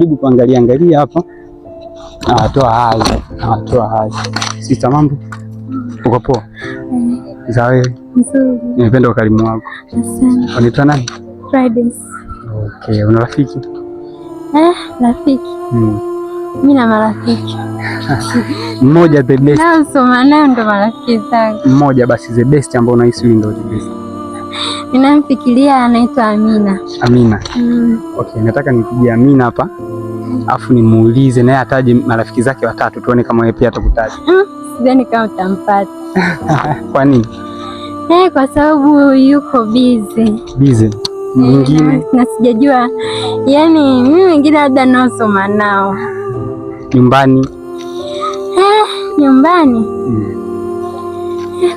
Hebu angalia hapa. Nawatoa hai. Sista, mambo? Uko poa? Za wewe? Nzuri. Nimependa ukarimu wako. Asante. Unaitwa nani? Fridays. Okay, una rafiki? Rafiki. Mimi na marafiki. Mmoja the best. Soma nayo ndo marafiki zangu. Mmoja basi the best ambao unahisi wewe ndio the best. Ninamfikiria anaitwa Amina. Amina. Okay, nataka nipigie Amina hapa. Afu nimuulize naye ataje marafiki zake watatu tuone kama yeye pia atakutaja. Sidhani kama utampata. Kwa nini? Kwa sababu yuko busy. Busy. Mwingine na sijajua. Yaani mimi wengine labda naosoma nao. Nyumbani. Nyumbani.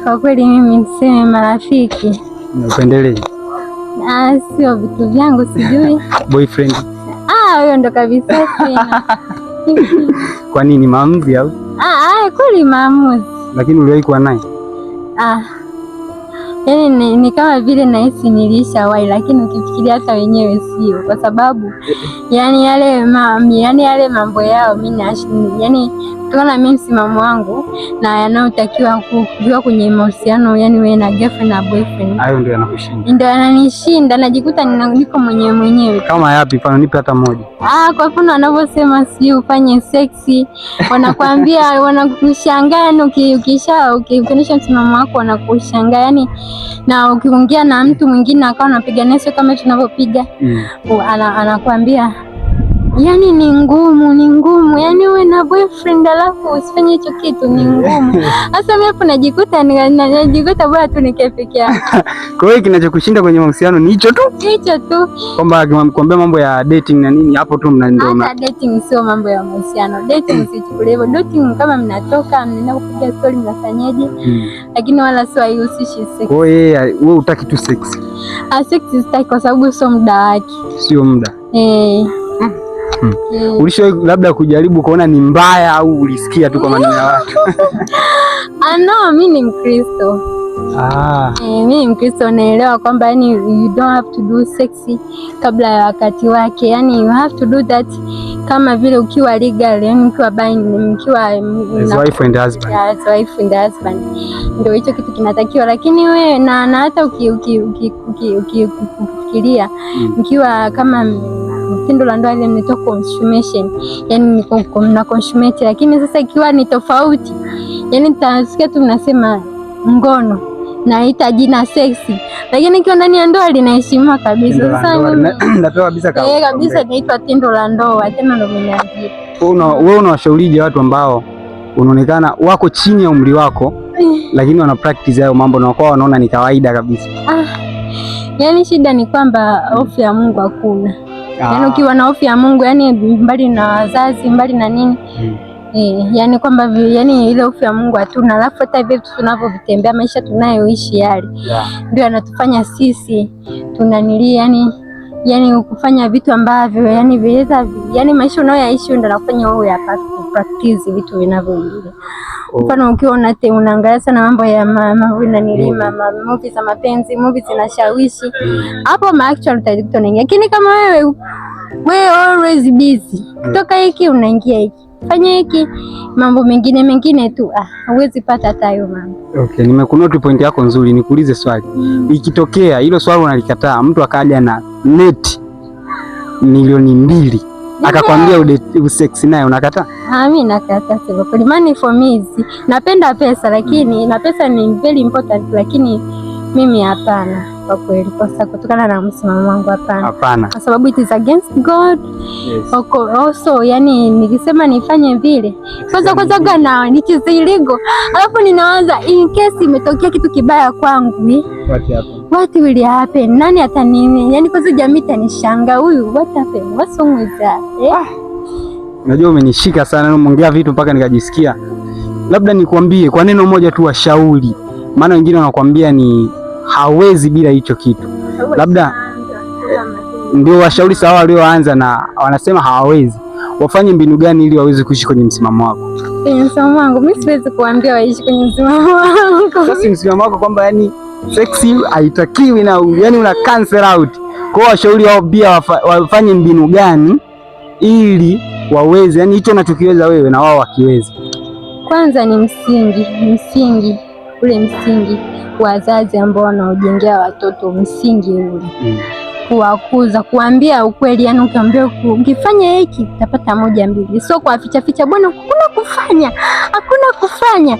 Kwa kweli mimi niseme marafiki. Unapendelea? Sio vitu vyangu sijui. Boyfriend. Huyo ndo kabisa sina. Kwa nini, maamuzi au? Kweli maamuzi. Lakini uliwahi kuwa naye? Yaani ni kama vile nahisi nilishawahi, lakini ukifikiria hata wenyewe sio, kwa sababu yani yale mambo yao mimi yani kutokana na mimi msimamo wangu na yanayotakiwa kuwa kwenye mahusiano, yani wewe na girlfriend na boyfriend, hayo ndio yanakushinda. Ndio yananishinda, najikuta niko mwenyewe. Kama yapi? Mfano nipe hata moja. Kwa mfano wanavyosema sijui ufanye sexy, wanakuambia wanakushangaa, ukionyesha msimamo wako wanakushangaa, yani na ukiongea na mtu mwingine akawa anapiga naye kama tunavyopiga, anakuambia yani ni ngumu, yani uwe na boyfriend alafu usifanye hicho kitu, ni ngumu. Sasa mimi hapo najikuta bora tu nikae peke yangu. Kwa hiyo kinachokushinda kwenye mahusiano ni hicho tu? Hicho tu. Kwamba akimwambia mambo ya dating na nini hapo tu ndio. Hata dating sio mambo ya mahusiano. Dating sichukulie hivyo. Dating kama mnatoka mnaenda kupiga story mnafanyaje? Lakini wala sio haihusishi sex. Kwa hiyo wewe utaki tu sex? Sex sitaki kwa sababu sio muda wake. Sio muda. Ulishawahi labda kujaribu kuona ni mbaya au ulisikia tu kwa maneno ya watu? No, mimi ni Mkristo. Mimi ni Mkristo, naelewa kwamba yani you don't have to do sexy kabla ya wakati wake, yani you have to do that kama vile ukiwa legal, yani ukiwa as wife and husband. As wife and husband. Ndio hicho kitu kinatakiwa, lakini wewe na hata ukifikiria mkiwa kama tendo la ndoa ile inaitwa consummation, yani mna consummate, lakini sasa ikiwa ni tofauti, yani tutasikia tu mnasema ngono na ita jina sexy, lakini ikiwa ndani ya ndoa linaheshimiwa kabisa. Sasa ndapewa kabisa kabisa inaitwa tendo la ndoa, tena ndio mnaambia. Wewe unawashaurije watu ambao unaonekana wako chini ya umri wako lakini wana practice hayo mambo na wao wanaona ni kawaida kabisa? Yani shida ni kwamba hofu ya Mungu hakuna. Yani ukiwa na hofu ya Mungu, yani mbali na wazazi, mbali na nini, yani kwamba yani ile hofu ya Mungu hatuna, alafu hata vile tunavyovitembea maisha tunayoishi yale ndio yanatufanya sisi tunanilia yani kufanya vitu ambavyo yani viweza, yani maisha unayoishi ndio yanafanya wewe hapa practice vitu vinavyoendelea. Mfano ukiwa unaangalia sana mambo ya movie za mapenzi, movie zinashawishi hapo actually utajikuta unaingia, lakini kama wewe always busy, kutoka hiki unaingia hiki, fanya hiki, mambo mengine tu huwezi pata hata hayo mambo. Okay, nimekunoti point yako nzuri. Nikuulize swali. Ikitokea hilo swali unalikataa, mtu akaja na net milioni 2 akakwambia usex naye, unakataa? Mimi nakataa sasa. Kwa money for me, napenda pesa, lakini na pesa ni very important, lakini mimi hapana kwa kweli, kwa sababu kutokana na msimamo wangu hapana. Kwa sababu it is against God. Yes. Also, yani nikisema nifanye vile kwanza gana nichiziligo, alafu ninawaza in case imetokea kitu kibaya kwangu, what will happen? Nani atanini? Yani kwanza jamii itanishangaa, huyu what happened? What's wrong with that? Unajua umenishika sana, umeongea vitu mpaka nikajisikia. Labda nikwambie kwa neno moja tu, washauri, maana wengine wanakuambia ni hawezi bila hicho kitu. Labda ndio washauri sawa walioanza na wanasema hawawezi, wafanye mbinu gani ili waweze kuishi kwenye msimamo wako? Kwenye msimamo wangu mimi siwezi kuambia waishi kwenye msimamo wangu. Sasa msimamo wako kwamba yani sexy haitakiwi na yani una cancel out. Kwa washauri wao pia wafanye mbinu gani ili waweze, yani hicho unachokiweza wewe na wao wakiweze. Kwanza ni msingi ule msingi wazazi ambao wanaojengea watoto msingi ule kuwakuza, kuambia ukweli. Yani ukiambia ukifanya hiki utapata 1 2, sio kwa ficha bwana, hakuna kufanya.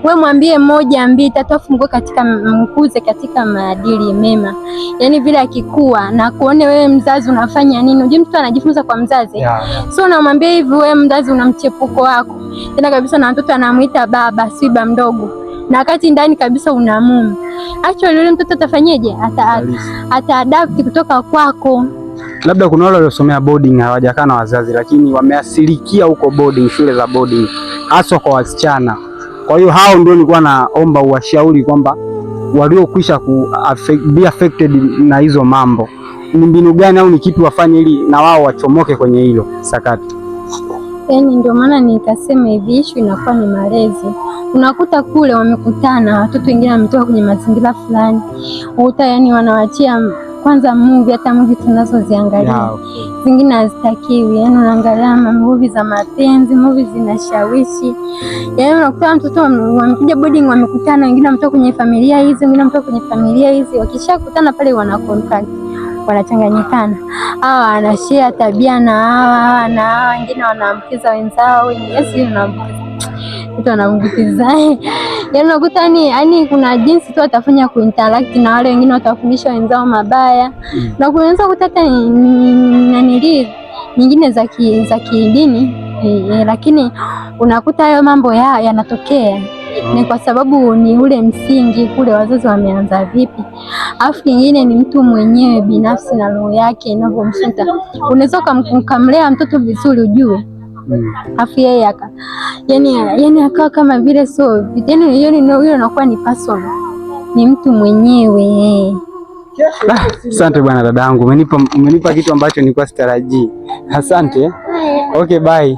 We mwambie 1 2 3, afungue katika mkuze katika maadili mema. Yani vile akikua na kuone wewe mzazi unafanya nini, unajua mtoto anajifunza kwa mzazi. So unamwambia hivi, wewe mzazi una mchepuko wako tena kabisa, na mtoto anamuita baba siba mdogo, na wakati ndani kabisa una mume. Actually yule mtoto atafanyaje? Ata-adapt kutoka kwako. Labda kuna wale waliosomea boarding hawajakaa na wazazi, lakini wameasilikia huko boarding, shule za boarding, hasa kwa wasichana. Kwa hiyo hao ndio nilikuwa naomba uwashauri kwamba waliokwisha be affected na hizo mambo, ni mbinu gani au ni kitu wafanye ili na wao wachomoke kwenye hilo sakati. Yani ndio maana nikasema hivi, issue inakuwa ni malezi. Unakuta kule wamekutana watoto wengine wametoka kwenye mazingira fulani, ukuta yani wanawachia kwanza movie, hata movie tunazoziangalia zingine hazitakiwi. Yani unaangalia movie za mapenzi, movie zinashawishi. Yani unakuta mtoto wamekuja boarding, wamekutana wengine wametoka kwenye familia hizi, wengine wametoka kwenye familia hizi. Wakishakutana pale wana contact, wanachanganyikana, hawa wanashare tabia na hawa na hawa, wengine wanaambukiza wenzao, wanaambukiza. Yani unakuta yani kuna jinsi tu watafanya kuinteract na wale wengine, watafundisha wenzao mabaya. Na kuanza kutata nanili nyingine za kidini, lakini unakuta hayo mambo yanatokea ni kwa sababu ni ule msingi kule wazazi wameanza vipi. Alafu kingine ni mtu mwenyewe binafsi na roho yake inavyomshinda. Unaweza kumlea mtoto vizuri ujue, afu yeye yani akawa kama vile so, yani hiyo inakuwa ni personal, ni mtu mwenyewe. Asante bwana dadangu, umenipa kitu ambacho nilikuwa sitarajii. Asante. Okay, bye.